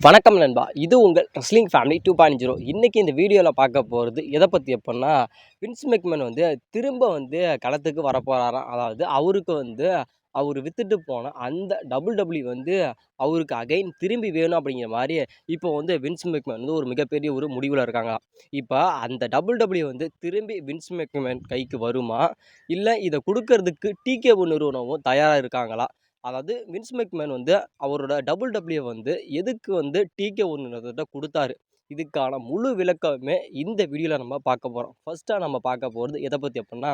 வணக்கம் நண்பா. இது உங்கள் ரெஸ்லிங் ஃபேமிலி 2.0. இன்னைக்கு இந்த வீடியோவில் பார்க்க போகிறது எதை பற்றி அப்படின்னா, வின்ஸ் மெக்மேன் வந்து திரும்ப வந்து களத்துக்கு வரப்போகிறாராம். அதாவது அவருக்கு வந்து அவர் வித்துட்டு போன அந்த வந்து அவருக்கு அகைன் திரும்பி வேணும் அப்படிங்கிற மாதிரி இப்போ வந்து வின்ஸ் மெக்மேன் வந்து ஒரு மிகப்பெரிய ஒரு முடிவில் இருக்காங்க. இப்போ அந்த வந்து திரும்பி வின்ஸ் மெக்மேன் கைக்கு வருமா, இல்லை இதை கொடுக்கறதுக்கு டிகேஓ நிறுவனமும் தயாராக இருக்காங்களா? அதாவது வின்ஸ் மெக்மேன் வந்து அவரோட வந்து எதுக்கு வந்து டிகேஓ நிறுவனத்திட்ட குடுத்தாரு? இதுக்கான முழு விளக்கமே இந்த வீடியோல நம்ம பார்க்க போறோம். ஃபர்ஸ்ட்டா நம்ம பார்க்க போறது எத பத்தி அப்புட்ன்னா,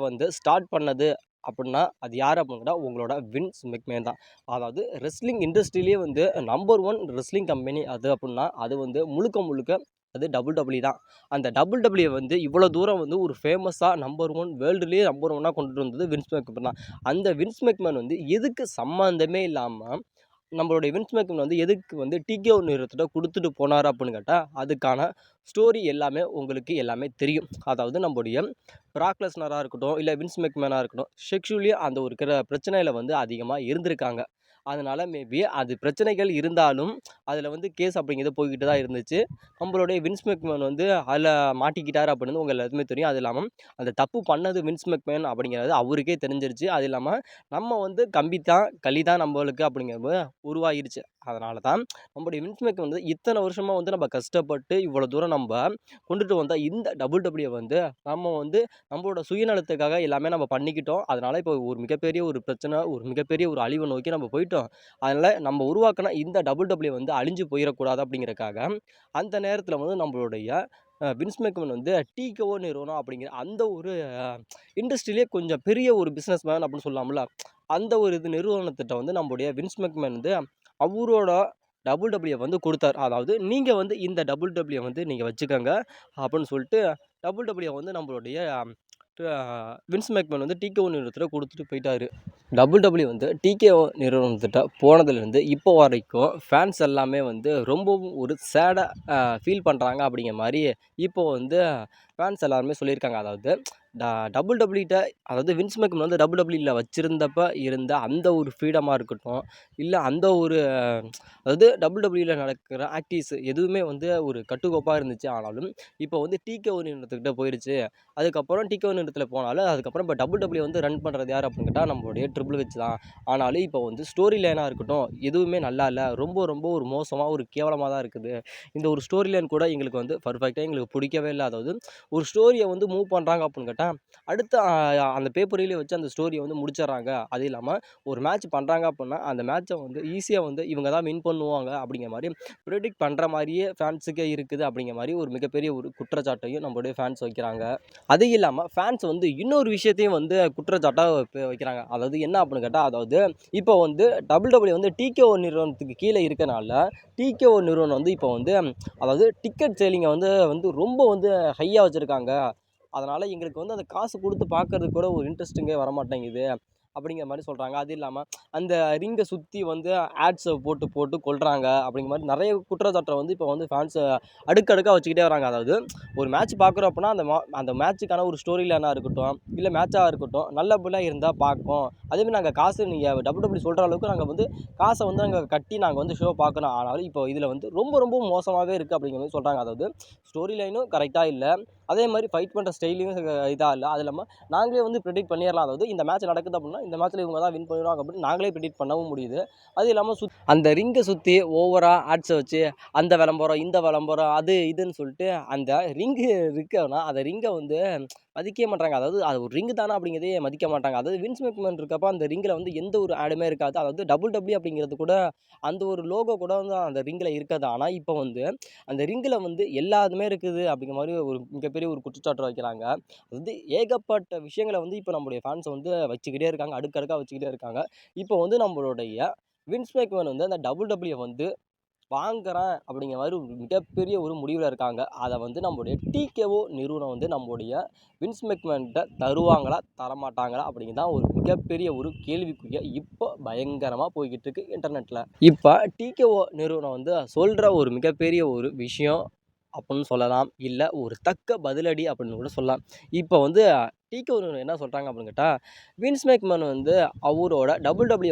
வந்து ஸ்டார்ட் பண்ணது அப்புட்ன்னா, அது யாரு அப்புட்ன்னா உங்களோட வின்ஸ் மெக்மேன் தான். அதாவது ரெஸ்லிங் இண்டஸ்ட்ரியிலேயே வந்து நம்பர் 1 ரெஸ்லிங் கம்பெனி அது அப்புட்ன்னா, அது வந்து முழுக்க முழுக்க அது தான். அந்த வந்து இவ்வளோ தூரம் வந்து ஒரு ஃபேமஸா நம்பர் 1 வேர்ல்டுலேயே நம்பர் 1 கொண்டுட்டு வந்தது வின்ஸ் மெக்மேன் தான். அந்த வின்ஸ் மெக்மேன் வந்து எதுக்கு சம்மந்தமே இல்லாம நம்மளுடைய வின்ஸ் மெக்மேன் வந்து எதுக்கு வந்து டிகேஓ நிறுவனத்திட்ட குடுத்துட்டு போனாரு அப்படின்னு கேட்டா, அதுக்கான ஸ்டோரி எல்லாமே உங்களுக்கு எல்லாமே தெரியும். அதாவது நம்முடைய பிராக் லெஸ்னரா இருக்கட்டும், இல்ல வின்ஸ் மெக்மேனா இருக்கட்டும், செக்சுவலி அந்த ஒரு பிரச்சனையில வந்து அதிகமா இருந்திருக்காங்க. அதனால மேபி அது பிரச்சனைகள் இருந்தாலும், அதில வந்து கேஸ் அப்படிங்கிறது போய்க்கிட்டு தான் இருந்துச்சு. நம்மளுடைய வின்ஸ் மெக்மேன் வந்து அதில மாட்டிக்கிட்டாரு அப்படின்னு உங்க எல்லாத்துக்குமே தெரியும். அது இல்லாம அந்த தப்பு பண்ணது வின்ஸ் மெக்மேன் அப்படிங்கிறது அவருக்கே தெரிஞ்சிருச்சு. அது இல்லாம நம்ம வந்து கம்பி தான், களி தான் நம்மளுக்கு அப்படிங்கிறது உருவாகிருச்சு. அதனால தான் நம்முடைய வின்ஸ் மெக்மேன் வந்து இத்தனை வருஷமா வந்து நம்ம கஷ்டப்பட்டு இவ்வளோ தூரம் நம்ப கொண்டுட்டு வந்த இந்த வந்து நம்ம வந்து நம்மளோட சுயநலத்துக்காக எல்லாமே நம்ம பண்ணிக்கிட்டோம். அதனால இப்போ ஒரு மிகப்பெரிய ஒரு பிரச்சனை, ஒரு மிகப்பெரிய ஒரு அழிவை நோக்கி நம்ம போயிட்டோம். அதனால நம்ம உருவாக்குன இந்த வந்து அழிஞ்சு போயிறக்கூடாது அப்படிங்கிறதுக்காக, அந்த நேரத்தில வந்து நம்மளுடைய வின்ஸ் மெக்மேன் வந்து டிகேஓ நிறுவனம் அப்படிங்கிற அந்த ஒரு இண்டஸ்ட்ரியிலேயே கொஞ்சம் பெரிய ஒரு பிசினஸ் மேன் அப்படின்னு சொல்லலாம்ல. அந்த ஒரு நிறுவனத்திட்ட வந்து நம்முடைய வின்ஸ் மெக்மேன் வந்து அவரோட வந்து குடுத்தாரு. அதாவது நீங்க வந்து இந்த வந்து நீங்க வச்சுக்கங்க அப்படின்னு சொல்லிட்டு வந்து நம்மளுடைய அ வின்ஸ் மெக்மேன் வந்து டிகேஓ நிறுவனத்திட்ட குடுத்துட்டு போயிட்டாரு. வந்து டிகேஓ நிறுவனத்திட்ட போனதுலேருந்து இப்போ வரைக்கும் ஃபேன்ஸ் எல்லாமே வந்து ரொம்பவும் ஒரு சேடா ஃபீல் பண்ணுறாங்க அப்படிங்கிற மாரி இப்போ வந்து ஃபேன்ஸ் எல்லாருமே சொல்லியிருக்காங்க. அதாவது ட டபிள்யூடபிள்யூட்ட அதாவது வின்ஸ் மெக்மேன் வந்து டபிள்யூடபிள்யூல வச்சிருந்தப்ப இருந்த அந்த ஒரு ஃப்ரீடமா இருக்கட்டும், இல்ல அந்த ஒரு அதாவது டபிள்யூடபிள்யூல நடக்கிற எதுவுமே வந்து ஒரு கட்டுக்கோப்பா இருந்துச்சு. ஆனாலும் இப்போ வந்து டிகேஓ நிறுவனத்துக்கிட்ட போயிருச்சு. அதுக்கப்புறம் டிகேஓ நிறுவனத்தில போனாலும், அதுக்கப்புறம் இப்போ வந்து ரன் பண்ணுறது யார் அப்படின்னு கேட்டா நம்மளுடைய ட்ரிபிள் ஹெச் தான். ஆனாலும் இப்போ வந்து ஸ்டோரி லைனா இருக்கட்டும், எதுவுமே நல்லா இல்ல. ரொம்ப ரொம்ப ஒரு மோசமா, ஒரு கேவலமா தான் இருக்குது. இந்த ஒரு ஸ்டோரி லைன் கூட எங்களுக்கு வந்து பெர்ஃபெக்ட்டா எங்களுக்கு பிடிக்கவே இல்ல. அதாவது ஒரு ஸ்டோரிய வந்து மூவ் பண்றாங்க அப்படின்னு கேட்டா, அடுத்து அந்த பேப்பர் ரிவ்யூ வச்சு அந்த ஸ்டோரிய வந்து முடிச்சிடுறாங்க. அது இல்லாம ஒரு மேட்ச் பண்றாங்க அப்படின்னா, அந்த மேட்ச வந்து ஈஸியா வந்து இவங்க தான் வின் பண்ணுவாங்க அப்படிங்கிற மாரி பிரெடிக்ட் பண்ற மாரியே ஃபேன்ஸுக்கே இருக்குது அப்படிங்கிற மாரி ஒரு மிகப்பெரிய ஒரு குற்றச்சாட்டையும் நம்மளுடைய ஃபேன்ஸ் வைக்கிறாங்க. அது இல்லாம ஃபேன்ஸ் வந்து இன்னொரு விஷயத்தையும் வந்து குற்றச்சாட்டா வைக்கிறாங்க. அதாவது என்ன அப்படின்னு கேட்டா, அதாவது இப்போ வந்து வந்து டிகேஓ நிறுவனத்துக்கு கீழ இருக்கனால, டிகேஓ நிறுவனம் வந்து இப்போ வந்து அதாவது டிக்கெட் சேலிங்க வந்து வந்து ரொம்ப வந்து ஹையா வச்சிருக்காங்க. அதனால எங்களுக்கு வந்து அந்த காசு குடுத்து பார்க்கறதுக்கு கூட ஒரு இன்ட்ரெஸ்டிங்கே வரமாட்டேங்குது. அப்படிங்கிற மாரி சொல்றாங்க. அது இல்லாம அந்த ரிங்க சுத்தி வந்து ஆட்ஸ போட்டு போட்டு கொல்றாங்க. அப்படிங்கிற மாரி நெறைய குற்றச்சாட்ட வந்து இப்போ வந்து ஃபேன்ஸ் அடுக்கடுக்கா வச்சுக்கிட்டே வராங்க. அதாவது ஒரு மேட்ச் பார்க்குறோம் அப்படின்னா, அந்த மேட்ச்சுக்கான ஒரு ஸ்டோரி லைனா இருக்கட்டும், இல்ல மேட்சா இருக்கட்டும், நல்லபடியா இருந்தா பார்ப்போம். அதேமாரி நாங்க காசு நீங்க சொல்ற அளவுக்கு நாங்க வந்து காச வந்து நாங்க கட்டி நாங்க வந்து ஷோ பார்க்கணும். ஆனாலும் இப்போ இதுல வந்து ரொம்ப ரொம்ப மோசமாவே இருக்கு அப்படிங்கிற மாரி சொல்றாங்க. அதாவது ஸ்டோரி லைனும் கரெக்ட்டா இல்ல. அதே மாரி ஃபைட் பண்ற ஸ்டைலும் இதா இல்ல. அது இல்லாம நாங்களே வந்து பிரெடிக்ட் பண்ணிறலாம். அதாவது இந்த மேட்ச் நடக்குது அப்படின்னா, இந்த மேட்ச்ல இவங்க தான் வின் பண்ணுவாங்க அப்படின்னு நாங்களே பிரெடிக்ட் பண்ணவும் முடியுது. அது இல்லாம அந்த ரிங்க சுத்தி ஓவரா ஆட்ஸ வச்சு அந்த விளம்பரம், இந்த விளம்பரம், அது இதுன்னு சொல்லிட்டு அந்த ரிங்கு இருக்குன்னா, அந்த ரிங்க வந்து மதிக்கவே மாட்றாங்க. அதாவது அது ஒரு ரிங் தான அப்படிங்கிறதே மதிக்க மாட்டாங்க. அதாவது வின்ஸ் மெக்மேன் இருக்கப்ப அந்த ரிங்ல வந்து எந்த ஒரு ஆடுமே இருக்காது. அதாவது அப்படிங்கிறது கூட அந்த ஒரு லோகோ கூட வந்து அந்த ரிங்ல இருக்காது. ஆனா இப்ப வந்து அந்த ரிங்ல வந்து எல்லாதுமே இருக்குது அப்படிங்கிற மாரி ஒரு மிகப்பெரிய ஒரு குற்றச்சாட்டு வைக்கிறாங்க. அது ஏகப்பட்ட விஷயங்கள வந்து இப்ப நம்முடைய ஃபேன்ஸ் வந்து வச்சுக்கிட்டே இருக்காங்க. அடுக்கடுக்கா வச்சுக்கிட்டே இருக்காங்க. இப்போ வந்து நம்மளுடைய வின்ஸ் மெக்மேன் வந்து அந்த வந்து வாங்குறேன் அப்படிங்கிற மாரி ஒரு மிகப்பெரிய ஒரு முடிவுல இருக்காங்க. அத வந்து நம்முடைய டிகேஓ நிறுவனம் வந்து நம்முடைய வின்ஸ் மெக்மேன்ட்ட தருவாங்களா? தரமாட்டாங்களா? அப்படிங்கிறது தான் ஒரு மிகப்பெரிய ஒரு கேள்விக்குறியா இப்போ பயங்கரமா போய்க்கிட்டு இருக்கு இன்டர்நெட்ல. இப்ப டிகேஓ நிறுவனம் வந்து சொல்ற ஒரு மிகப்பெரிய ஒரு விஷயம் அப்படின்னு சொல்லலாம். இல்ல ஒரு தக்க பதிலடி அப்படின்னு கூட சொல்லலாம். இப்ப வந்து டிகேஓ நிறுவனம் என்ன சொல்றாங்க அப்படின்னு கேட்டா, வின்ஸ் மெக்மேன் வந்து அவரோட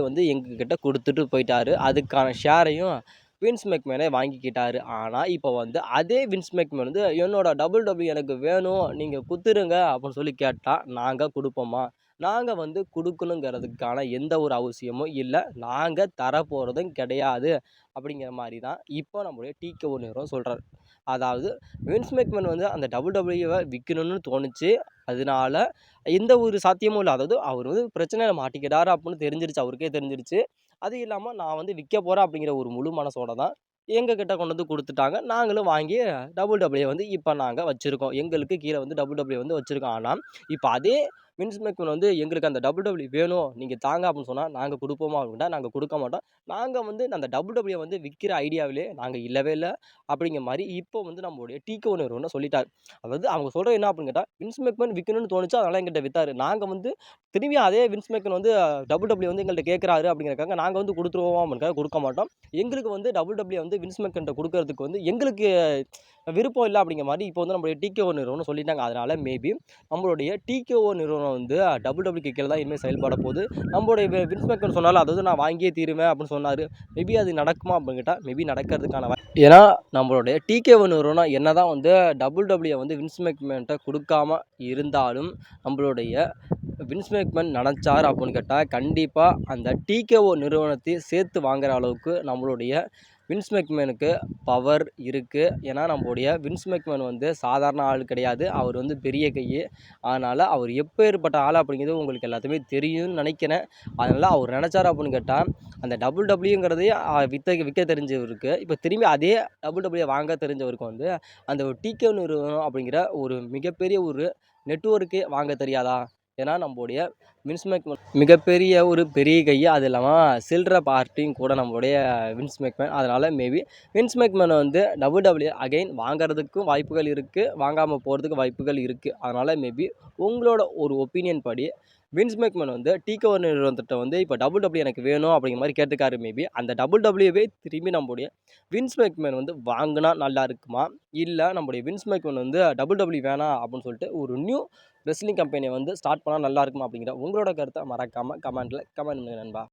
வந்து எங்ககிட்ட குடுத்துட்டு போயிட்டாரு. அதுக்கான ஷேரையும் வின்ஸ் மெக்மேனே வாங்கிக்கிட்டாரு. ஆனா, இப்போ வந்து அதே வின்ஸ் மெக்மேன் வந்து என்னோட WWE எனக்கு வேணும். நீங்க குடுத்துருங்க அப்படின்னு சொல்லி கேட்டா, நாங்க குடுப்போமா? நாங்க வந்து குடுக்கணுங்கிறதுக்கான எந்த ஒரு அவசியமும் இல்ல. நாங்க தரப்போறதும் கிடையாது. அப்படிங்கிற மாரி தான் இப்போ நம்முடைய டிகேஓ நிறுவனம் சொல்றாரு. அதாவது வின்ஸ் மெக்மேன் வந்து அந்த WWE விக்கணும்னு தோணுச்சு. அதனால எந்த ஒரு சாத்தியமும் இல்ல. அதாவது அவர் வந்து பிரச்சனையில மாட்டிக்கிட்டாரு அப்படின்னு தெரிஞ்சிருச்சு. அவருக்கே தெரிஞ்சிருச்சு. அது இல்லாம நான் வந்து விற்க போறேன் அப்படிங்கிற ஒரு முழு மனசோட தான் எங்க கிட்ட கொண்டு வந்து குடுத்துட்டாங்க. நாங்களும் வாங்கி WWE வந்து இப்ப நாங்க வச்சிருக்கோம். எங்களுக்கு கீழ வந்து WWE வந்து வச்சிருக்கோம். ஆனா, இப்ப அதே வின்ஸ் மெக்மேன் வந்து எங்களுக்கு அந்த WWE வேணும். நீங்க தாங்க அப்படின்னு சொன்னா, நாங்க குடுப்போமா அப்படின்னா, நாங்க குடுக்க மாட்டோம். நாங்க வந்து அந்த WWE வந்து விக்கிற ஐடியாவிலே நாங்க இல்லவே இல்ல. அப்படிங்கிற மாரி இப்போ வந்து நம்மளுடைய டிகேஓ நிறுவனம் சொல்லிட்டாரு. அதாவது அவங்க சொல்றது என்ன அப்படின்னு கேட்டா, வின்ஸ் மெக்மேன் விக்கணும்னு தோணுச்சு. அதனால என்கிட்ட வித்தாரு. நாங்க வந்து திரும்பி அதே வின்ஸ் மெக்மேன் வந்து WWE வந்து எங்கள்ட்ட கேட்கறாரு அப்படிங்கிறதுக்காக நாங்க வந்து குடுத்துருவோம் அப்படிங்கிறதுக்காக குடுக்க மாட்டோம். எங்களுக்கு வந்து WWE வந்து வின்ஸ் மெக்மேன்ட்ட குடுக்கறதுக்கு வந்து எங்களுக்கு விருப்பம் இல்ல அப்படிங்கிற மாரி இப்போ வந்து நம்மளுடைய டிகேஓ நிறுவனம் சொல்லிட்டாங்க. அதனால மேபி நம்மளுடைய டிகேஓ நிறுவனம் வந்து WWE கீழ தான் இனிமே செயல்பட போகுது. நம்மளுடைய வின்ஸ் மெக்மேன் சொன்னார்ல, அதாவது நான் வாங்கியே தீருவேன் அப்படின்னு சொன்னாரு. மேபி அது நடக்குமா அப்படின்னு கேட்டா, மேபி நடக்கிறதுக்கான ஏன்னா நம்மளுடைய டிகேஓ நிறுவனம் என்னதான் வந்து WWE வந்து வின்ஸ் மெக்மேன்ட்ட குடுக்காம இருந்தாலும், நம்மளுடைய வின்ஸ் மெக்மேன் நெனச்சாரு அப்படின்னு கேட்டா, கண்டிப்பா அந்த டிகேஓ நிறுவனத்தையும் சேர்த்து வாங்குற அளவுக்கு நம்மளுடைய வின்ஸ் மெக்மேனுக்கு பவர் இருக்கு. ஏன்னா, நம்முடைய வின்ஸ் மெக்மேன் வந்து சாதாரண ஆள் கிடையாது. அவர் வந்து பெரிய கையி. அதனால அவர் எப்பேர்ப்பட்ட ஆள் அப்படிங்கிறது உங்களுக்கு எல்லாத்துக்குமே தெரியும்னு நெனைக்கிறேன். அதனால அவர் நெனச்சாரு அப்படின்னு கேட்டா, அந்த WWEங்கிறதையே விக்க தெரிஞ்சவருக்கு, இப்ப திரும்பி அதே WWE வாங்க தெரிஞ்சவருக்கு வந்து, அந்த டிகேஓ நிறுவனம் அப்படிங்கிற ஒரு மிகப்பெரிய ஒரு நெட்வொர்க்கே வாங்க தெரியாதா? ஏன்னா, நம்முடைய வின்ஸ் மெக்மேன் மிகப்பெரிய ஒரு பெரிய கை. அது இல்லாம சில்ற பார்ட்டியும் கூட நம்முடைய வின்ஸ் மெக்மேன். அதனால மேபி வின்ஸ் மெக்மேன் வந்து WWE அகைன் வாங்குறதுக்கும் வாய்ப்புகள் இருக்கு. வாங்காம போறதுக்கு வாய்ப்புகள் இருக்கு. அதனால மேபி உங்களோட ஒரு ஒப்பீனியன் படி வின்ஸ் மெக்மேன் வந்து டிகேஓ நிறுவனத்திட்ட வந்து இப்ப WWE எனக்கு வேணும் அப்படிங்கிற மாரி கேட்டுருக்காரு மேபி. அந்த WWEவே திரும்பி நம்முடைய வின்ஸ் மெக்மேன் வந்து வாங்குனா நல்லா இருக்குமா? இல்ல நம்முடைய வின்ஸ் மெக்மேன் வந்து WWE வேணாம் அப்படின்னு சொல்லிட்டு ஒரு நியூ ரெஸ்லிங் கம்பெனிய வந்து ஸ்டார்ட் பண்ணா நல்லா இருக்குமா? அப்படிங்கிற உங்களோட கருத்த மறக்காம கமெண்ட்ல கமெண்ட் பண்ணுங்க நண்பா.